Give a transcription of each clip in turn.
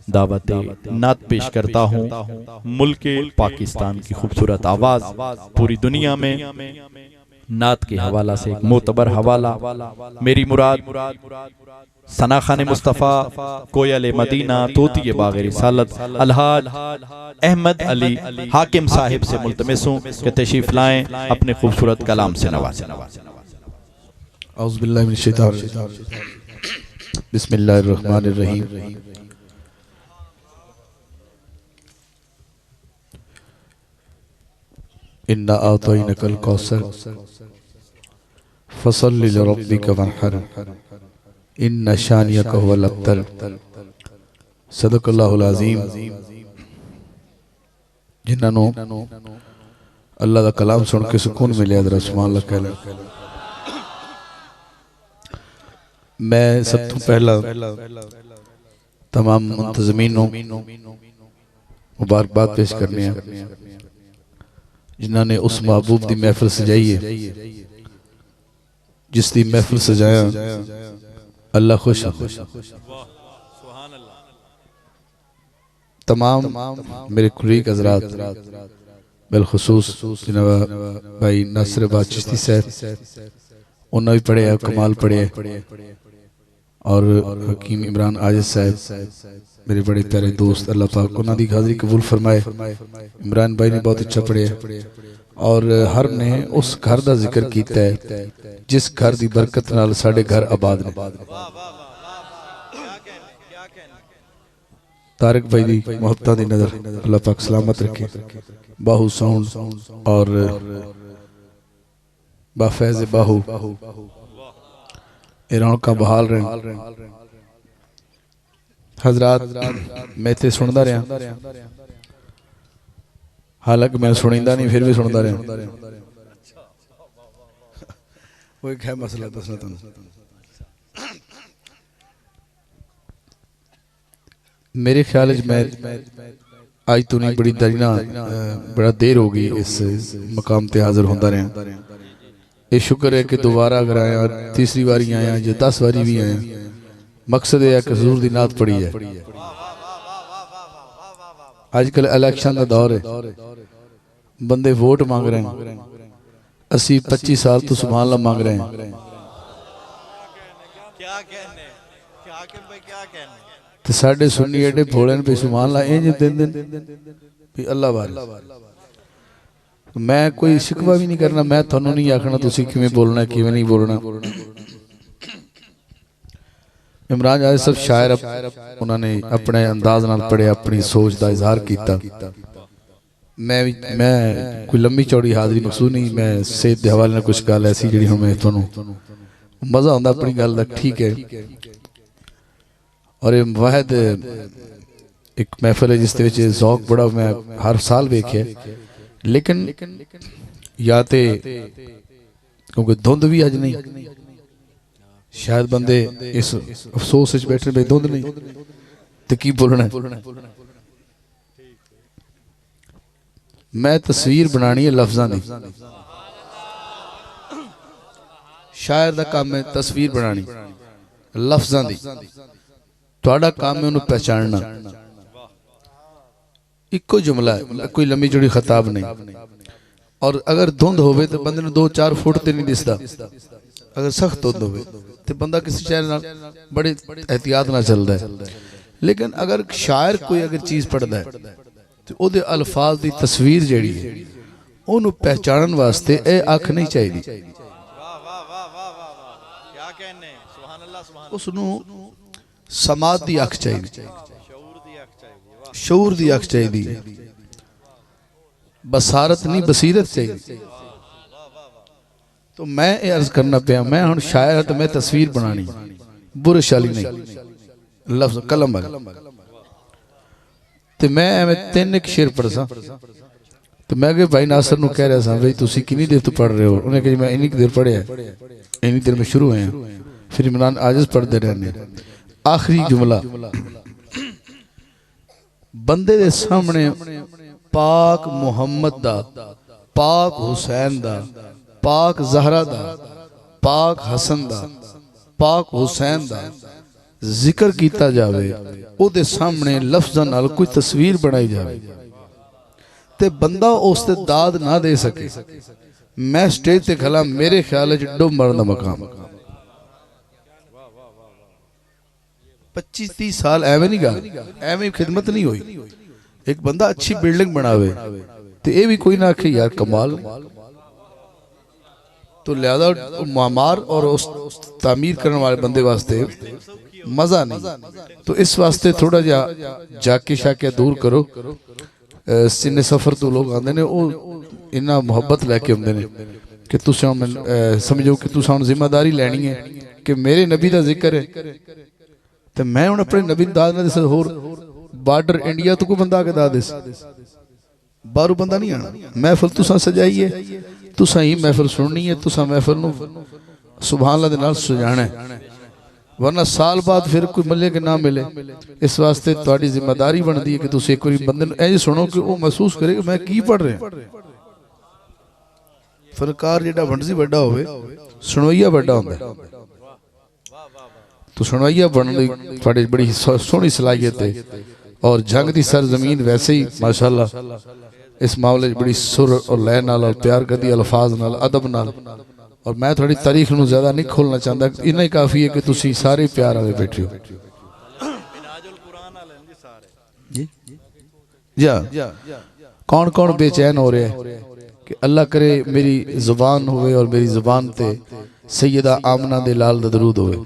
दावत नात पेश करता हूँ। मुल्क पाकिस्तान की खूबसूरत आवाज़ पूरी दुनिया में नात के हवाला से एक मोतबर हवाला। मेरी मुराद सना खान मुस्तफ़ा कोयल मदीना तोती बाग़ रिसालत अलहाज अहमद अली हाकिम साहिब से मुल्तमिस हूँ कि तशरीफ़ लाएँ, अपने खूबसूरत कलाम से नवाज़ें। औज़ु बिल्लाहि मिनश शैतानिर रजीम। बिस्मिल्लाहिर रहमानिर रहीम। इन्ना आतैनाकल कौसर फसल्लि लिरब्बिका वन्हर इन्ना शानियका हुवल अब्तर। सदक़ल्लाहुल अज़ीम। जिन्होंने अल्लाह का कलाम सुन के सुकून मिले जरा सुभान अल्लाह कह लें। मैं सब तो पहला तमाम मुंतज़मीनों मुबारकबाद पेश करने हैं जिन्होंने उस महबूब की महफिल सजाई है जिसकी महफिल सजाया अल्लाह खुश है। तमाम मेरे कुलीग हज़रात बिलखुसूस जनाब भाई नासिर अब्बास चिश्ती साहब उन्होंने भी पढ़े कमाल पढ़े और हकीम इमरान आजिज साहब मेरे बड़े प्यारे दोस्त, अल्लाह पाक उन्होंने हाज़री कबूल फरमाए। इमरान भाई ने बहुत अच्छा पढ़े और हर ने उस घर का जिक्र किया है जिस घर की बरकत नाल साडे घर आबाद ने। तारक भाई की मोहब्बत की नज़र अल्लाह पाक सलामत रखे। बाहू साउंड और बाफैज़ बाहू रौनक बहाल रहे। हजरात मैं इतने सुनता रहा, हालांकि मैं सुनींदा नहीं फिर भी सुनता रहा। वो एक है मसला दसना तुम। मेरे ख्याल मैं आज तो नहीं बड़ी दरी ना बड़ा देर हो गई इस मकाम ते हाजिर होता रहा। ये शुक्र है कि दोबारा अगर आया तीसरी बारी आया या 10 बारी भी आया, मकसद यह कि हुजूर दी नात पढ़ी है। आजकल इलेक्शन का दौर है, बंदे वोट मांग रहे हैं। असी 25 साल तो सुभान अल्लाह मांग रहे हैं। तो साढ़े सुन्नी एडे भोले पे सुभान अल्लाह इंज दिन अल्लाह वाले। मैं कोई शिकवा भी नहीं करना, मैं थानू नहीं आखना तुसी किवें बोलना किवें नहीं बोलना। इमरान आजिज सब शायर उन्होंने अपने अंदाज नाल पढ़े, अपनी सोच का इजहार किया। मैं कोई लंबी चौड़ी हाजरी मकसूद नहीं, मैं सेहत के हवाले कुछ गल ऐसी जी हूँ मैं थानू मज़ा आता अपनी गल का, ठीक है। और वाहद एक महफिल है जिस ज़ौक बड़ा मैं हर साल वेख्या, लेकिन या तो क्योंकि धुंध भी अज नहीं, शायद बंदे इस अफसोस बैठे भाई धुंध नहीं तो की बोलना। मैं तस्वीर बनानी है लफ्ज़ां दी, शायर दा काम है तस्वीर बनानी लफ्ज़ां दी, तुहाडा काम है उन्हें पहचानना। इको जुमला है, कोई लंबी चौड़ी खिताब नहीं। और अगर धुंध होवे तो बंदे ने 2-4 फुट ते नहीं दिसदा। अगर सख्त धुंध होवे तो बंदा किसी शहर नाल बड़े एहतियात नाल चलदा है। लेकिन अगर शायर कोई अगर चीज़ पढ़दा है तो ओदे अल्फाज दी तस्वीर जिहड़ी है उन्हें पहचानन वास्ते ए अख नहीं चाहिए, उसनूं समात दी अख चाहिए, शऊर दी अख चाहिए, बसारत नहीं बसीरत चाहिए। तो मैं ये अर्ज करना पाया, मैं हुण शायर तो मैं तस्वीर बनानी बुरश वाली नहीं लफ्ज कलम वाली। तो मैं एवं 3 एक शेर पढ़सा तो मैं भाई नासिर नूं कह रहा था भाई तुसी कितनी देर तो पढ़ रहे हो? उन्हें कहा मैं इन्नी देर पढ़िया, इन्नी देर में शुरू हुए हैं। फिर इमरान आजिज पढ़ते रहने। आखिरी जुमला बंदे दे सामने पाक मुहम्मद दा, पाक हुसैन दा, पाक जहरा दा, पाक हसन दा, पाक हुसैन दा, जिक्र किया जाए, उहदे सामने लफ्ज़ां नाल कोई तस्वीर बनाई जाए ते बंदा उस ते दाद ना दे सके, मैं स्टेज ते खला, मेरे ख्याल च डुब मरन दा मकाम। 25-30 साल एवं नहीं गा, एवं खिदमत नहीं हुई। एक बंदा अच्छी बिल्डिंग बनावे तो ये भी कोई ना आखे यार कमाल, तो लिहाजा मामार और उस तामीर करने वाले बंदे वास्ते मजा नहीं। तो इस वास्ते थोड़ा जा जाके शाके दूर करो। सिने सफर तो लोग आते ने, इन्ना मुहब्बत लैके आते ने कि तुस समझो कि तुस हुण जिम्मेदारी लैनी है कि मेरे नबी का जिक्र है तो मैं हुण अपने नबी दाद ना दस। होर बार्डर इंडिया तो कोई बंदा आके दाद दस, बाहरों बंदा नहीं आना। महफिल तुसा सजाई है, तुसा ही महफिल सुननी है, तुसा महफिल नूं सुभान अल्लाह दे नाल सजाना है, वरना साल बाद फिर कोई मिले कि ना मिले। इस वास्ते तुहाडी जिम्मेदारी बनती है कि तुसीं एक बारी बंदे नूं इंज सुनो कि वो महसूस करे कि मैं की पढ़ रहा। फनकार जिहड़ा वंडसी वड्डा होवे, सुणवैया वड्डा हुंदा है। तो सुणवैया बनने दी तुहाडी बड़ी सोहनी सलाहियत है, और जंग दी सरजमीन वैसे ही माशाअल्लाह इस मामले बड़ी सुर और लय नाल और प्यार करदी अल्फाज नाल अदब नाल। और मैं थोड़ी तारीख नूं ज़्यादा नहीं खोलना चाहता, इन्ना ही काफ़ी है कि तुसी सारे प्यार वाले बैठे हो। जा कौन कौन बेचैन हो रहा है कि अल्लाह करे मेरी जुबान होवे और मेरी जुबान ते सैयदा आमना दे लाल दा दरूद होवे।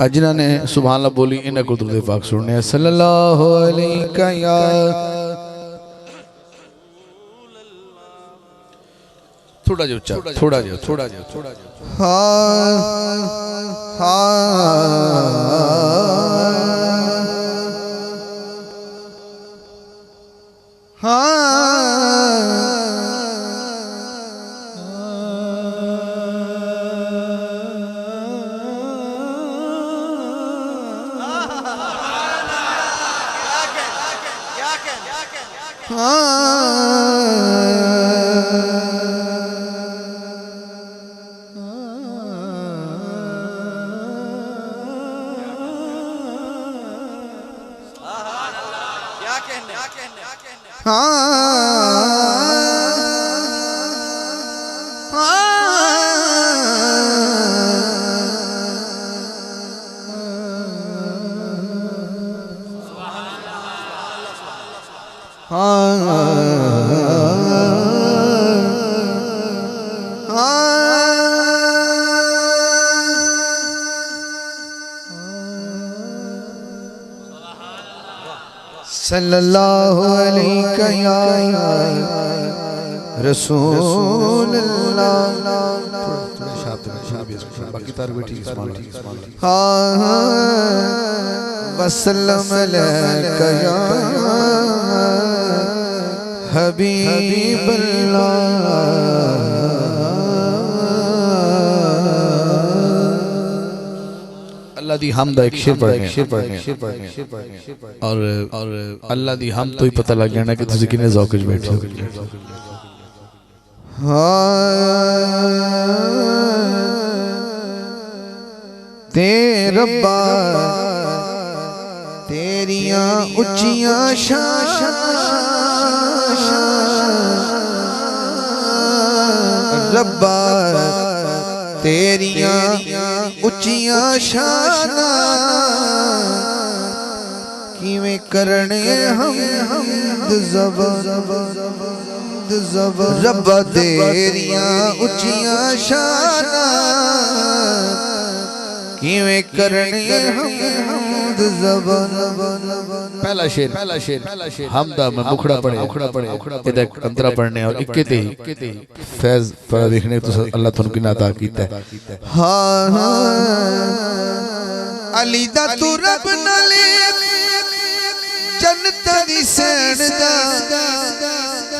जिन्हों ने सुभान अल्लाह बोली इन्हें को दुरूद पाक सुनने हैं। सल्लल्लाहु अलैहि या थोड़ा जो उच्चा, थोड़ा जो हाँ सल्लल्लाहु अलैहि या रसूल अल्लाह। बाकी तार भी ठीक हाँ वसल्लम अलैका या हबीब अल्लाह। अल्लाह दी हमद एक शेर पढ़ने और अल्लाह दी हम तो ही पता लग जाना कि तुझे कितने ज़ौक़ च बैठे हो। ते रब्बा तेरियां उच्चियां शान, रब्बा तेरियां उच्चियां शाना, किवें करने हमद ज़बर रब्बा तेरियां उच्चियां शाना, किवें करने हमद ज़बर। पहला शेर हमदा में मुखड़ा पड़े इधर अंतरा पढ़ने और इक्के ते फैज पर देखने तो अल्लाह तुम की नाता कीता है। हाँ अली दा तू रब नाले जन्नत दी सैन दा,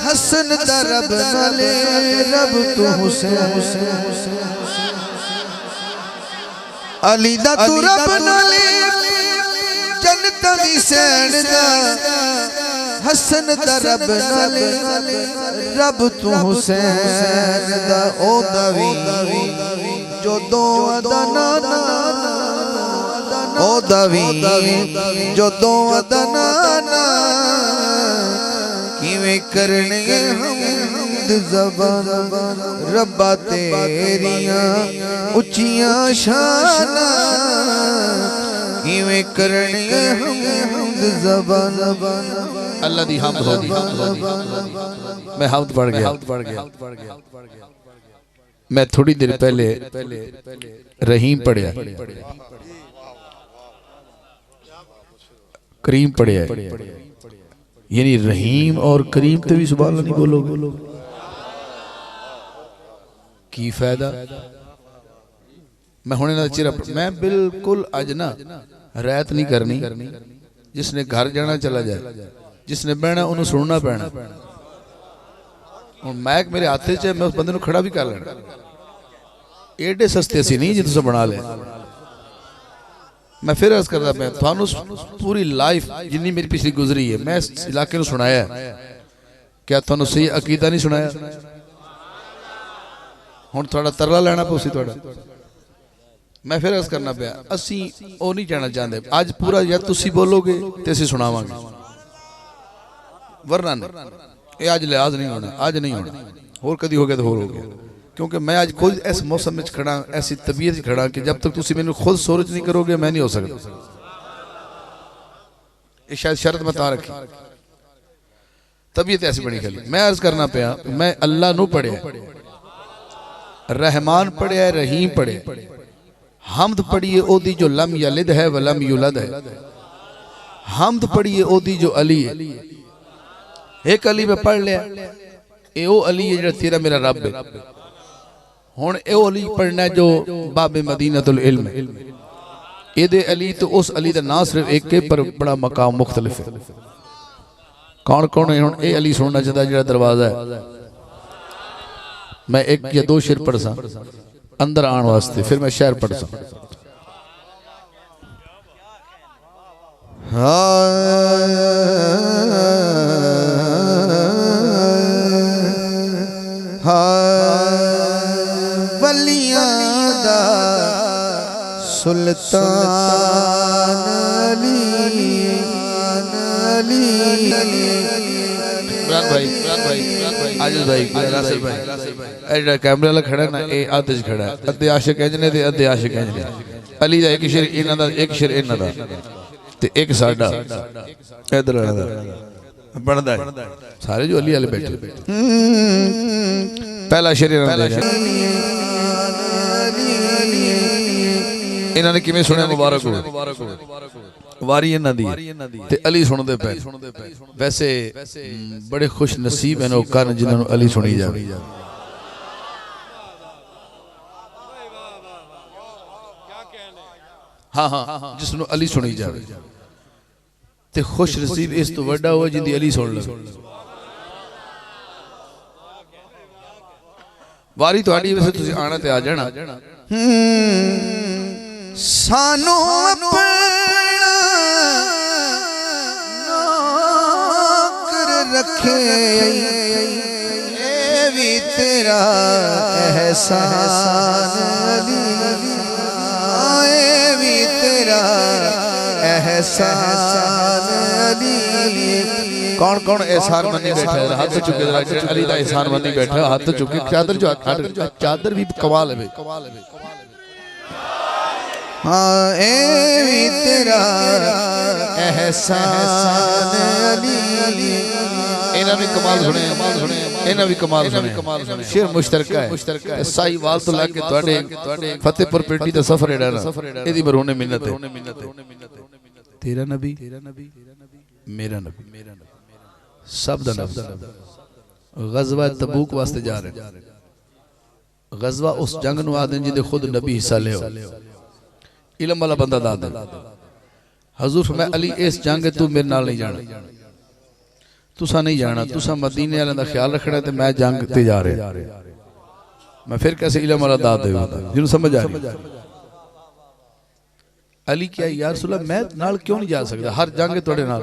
हसन दा रब नाले रब तू हुसैन। अली दा तू रब नाले जन्नत दी सैन दा, हसन दा रब नाले रब तू हुसैन दा। ओ दवी जो दो अदा नाना ओ दवी जो दो दनाना किवें करने हमद ज़बान रब्बा तेरियां उच्चियां शाना किवें करने हमद ज़बान अल्लाह दी हमद होगी मैं हमद पढ़ गया मैं थोड़ी देर पहले रहीम पढ़िया करीम पढ़िया यानी रहीम और करीम तो भी सुभान अल्लाह नहीं बोलोगे की फायदा मैं हुणे ना चिर मैं बिल्कुल अज ना रैत नहीं करनी जिसने घर जाना चला जाए जिसने बहना उन्होंने सुनना पैना और मैक मेरे हाथ च मैं उस बंदे खड़ा भी कर लेना एडे सस्ते असी नहीं जी तुम बना ले मैं फिर अर्ज करता मैं थानू पूरी लाइफ जिन्नी मेरी पिछली गुजरी है मैं इस इलाके को सुनाया क्या थानू सही अकीदा नहीं सुनाया हुण थोड़ा तरला लेना पौसी थोड़ा मैं फिर अर्ज करना पाया असी वो नहीं कहना चाहते अज पूरा या तुसी बोलोगे तो असी सुनावांगे वरना नहीं ये अज लिहाज नहीं होना अज नहीं होना होर कदी हो गया तो होर हो गया क्योंकि मैं आज खुद इस मौसम में खड़ा ऐसी तबीयत खड़ा कि जब तक तुसी मैंने खुद सोच नहीं करोगे मैं नहीं हो सकता ये शायद शर्त बता रखी तबीयत ऐसी बनी खली मैं अर्ज करना पाया मैं अल्लाह नू पढ़िया रहमान पढ़िया रहीम पढ़िया हमद पढ़िए ओदी जो लम यलिद है व लम युलद है हमद पढ़िए ओदी जो अली है एक अली में पढ़ लिया ए ओ अली है जो तेरा मेरा रब है हुण ए अली पढ़ना जो बाबे मदीनतुल इल्म एदे अली तो उस अली दा नाम सिर्फ एक है पर बड़ा मकाम मुख्तलिफ है कौन कौन है हुण ए अली सुनना चाहता जो दरवाजा है मैं एक या दो शेर पढ़ सा अंदर आने वास्ते फिर मैं शेर पढ़ सा सुल्तान भाई आजिज भाई रासिल भाई एडा कैमरा ला खड़ा ना ए आदज खड़ा अद्धे आशिक इंजने ते अद्धे आशिक इंजने अली दा एक शेर इना दा एक शेर इना दा ते एक साडा इधर दा बनदा सारे जो अली वाले बैठे पहला शेर इना दा इन्होंने किवें सुने मुबारक हो वारी इन्हां दी ते अली सुनदे पे वैसे बड़े खुश नसीब हैं वो कान जिन्होंने अली सुनी जाए हाँ हाँ जिसनों अली सुनी जाए ते खुश नसीब इस तो वड्डा हुआ जिंदी अली सुन ले वारी तुहाडी वैसे तुसीं आना ते आ जाना सानू अपना नौकर रखे ये भी तेरा एहसान अली ये भी तेरा एहसान अली कौन कौन एहसान मनी बैठा है हाथ चुके अली दा एहसान मनी बैठा हाथ चुके चादर भी कमाल है हाँ ए भी तेरा एहसान अली इन्हें भी कमाल सुने इन्हें भी कमाल सुने शेर मुश्तरका है साहिवाल तो लाके तुहाडे फतेहपुर पिंडी दा सफर एड़ा ना एदी बरोने मिन्नत है तेरा नबी मेरा नबी सब दा नबी गज़वा तबूक वास्ते जा रहे गज़वा उस जंग नु आदे जिंदे खुद नबी हिस्सा ले इलम वाला बंदा दादा हजूर मैं अली इस जंग तू मेरे नाल नहीं जाना तुसा नहीं जाना तुसा मदीने वाले दा ख्याल रखना ते मैं जंग ते जा रहा मैं फिर कैसे इलम वाला दाद दे जिन्हों समझ आ रही अली क्या यार रसूल मैं नाल क्यों नहीं जा सकता हर जंग तुहाडे नाल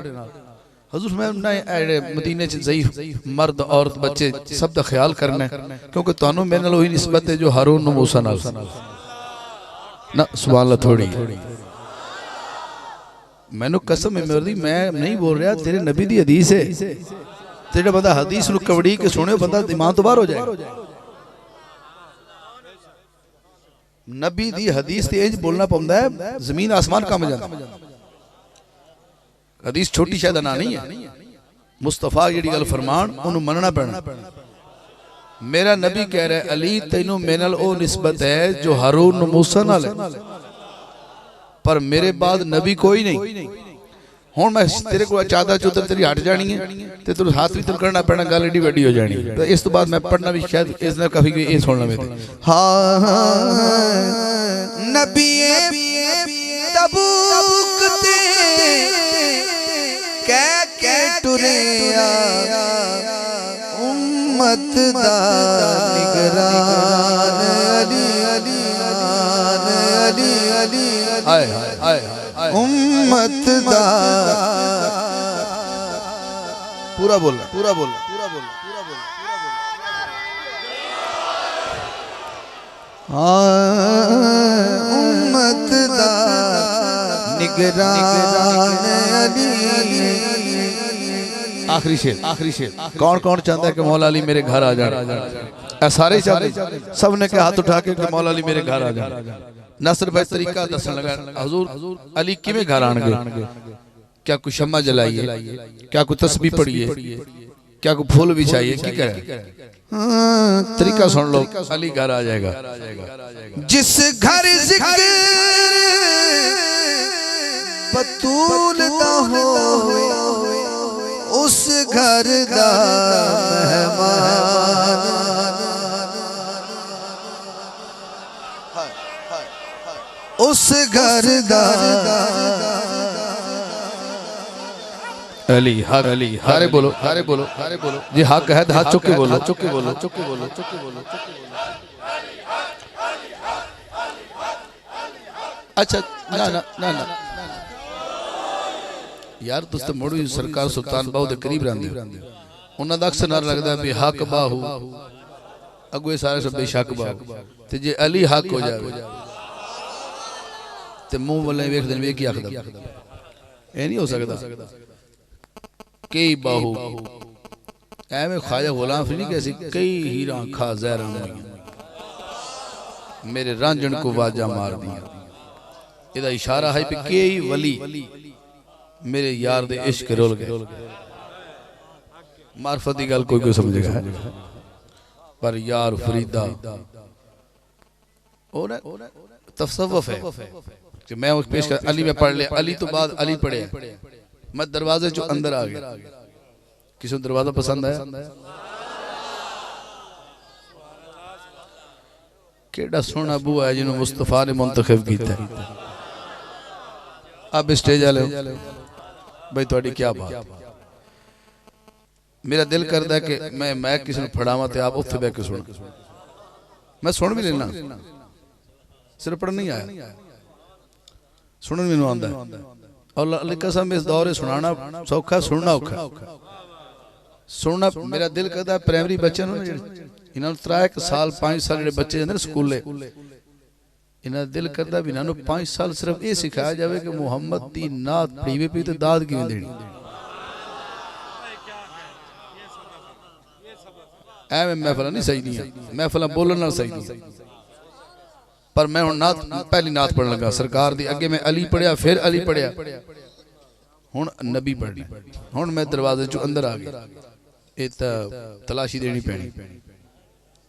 हजूर मैं मदीने च ज़ईफ मर्द औरत बच्चे सब दा ख्याल करना क्योंकि तुहानू मेरे नाल वही निस्बत है जो हारून नू मूसा नाल ना सुभान अल्लाह थोड़ी मैनू कसम है मेरी, मैं नहीं बोल रहा, तेरे नबी दी हदीस है। तेरा बंदा हदीस नू कवड़ी के सुने बंदा ईमान तो बाहर हो जाए। नबी दी हदीस ते इंज बोलना पौंदा है जमीन आसमान कम जाता। हदीस छोटी शायद ना नहीं है, मुस्तफा जी गल फरमान उन्होंने मनना पैना। मेरा नबी कह रहा है अली तेनू मेरे नाल ओ निस्बत है जो हारून मूसा नाल है, पर मेरे बाद नबी कोई नहीं। हुण मैं तेरे को चादर चुदर तेरी हट जानी है ते तेरे हाथ भी करना पैना, गल एडी वड्डी हो जानी। तो इस तो बाद मैं पढ़ना भी शायद इस ने काफी ये सुनना मेरे। हाँ नबी तबूक ते कह टुरे उम्मत दा निगरान अली अली अली अली हाय हाय उम्मत दा पूरा बोल पूरा बोल उम्मत दा निगरान अली। आखिरी शेर कौन कौन चाहता है कि मौला अली मेरे घर आ जाए? सारे चाहते, सब ने के हाथ उठा के मौला अली मेरे घर आ जाए। नसर भाई तरीका दसन लगा हुजूर अली किवें घर आणगे? क्या कोई शम्मा जलाइए, क्या कोई तस्बीह पढ़िए, क्या कोई फूल बिछाइए, की करे? तरीका सुन लो, अली घर आ जाएगा। जिस घर जिक्र बतूल दा होवे उस घर दा मेहमान। उस घर दा अली हक, अली हारे बोलो, हारे बोलो, हारे बोलो जी। हक है तो हाथ चुक के बोलो, चुक के बोलो, चुक के बोलो, चुक के बोलो, चुक के बोलो। अच्छा ना ना ना ना यार तुस तो मुड़ भी सरकार सुल्तान बाहू के करीब रहंदे हो, उन्हां दा अक्सर नारा लगदा है हक बाहू, अगुए सारे सब बेशक बाहू। ते जे अली हक हो जावे ते मुंह वाले वेखदे ने वे की आखदा, ए नहीं हो सकदा। कई बाहू एवें ख्वाजा गुलाम फरीद नहीं कैसी, कई हीरा खा जहरा मेरे रांझण को वाजा मार दिया। इहदा इशारा है कि कई वली मेरे यार दे इश्क रोल गए। मार्फत की गल कोई कोई समझेगा, पर यार फरीदा और तसव्वुफ है कि मैं उस पेश कर अली में पढ़ लिया, अली तो बाद अली पढ़े, मैं दरवाजे जो अंदर आ गया। किसी को दरवाजा पसंद आया? केड़ा सोना बुआ है जिन्होंने मुस्तफा ने मुंतखब किया। अब स्टेज वाले भाई थोड़ी क्या बात। मेरा दिल करता है कि मैं किसी ने फड़ावा तो आप उत्थे बह के सुन, मैं सुन भी लेना, सिर्फ पढ़ नहीं आया, सुनन मैनू आंदा है। और अल्लाह कसम इस दौरे सुनाना सौखा, सुनना औखा। सुनना मेरा दिल करता है प्राइमरी बच्चे इन्होंने 3 साल 5 साल जो बच्चे जाते स्कूले, इन्होंने दिल करता भी इन्होंने 5 साल सिर्फ ये सिखाया जाए कि मुहम्मद की नात पढ़ीवे पी तो दाद किवें देनी। एवं महफिल नहीं सही नहीं है, महफिल बोलने सही नहीं। पर मैं हुण नात पहली नात पढ़न लगा सरकार दी, अगे मैं अली पढ़िया, फिर अली पढ़िया, हुण नबी पढ़नी। हुण मैं दरवाजे चो अंदर आ गया, ये तलाशी देनी पैनी।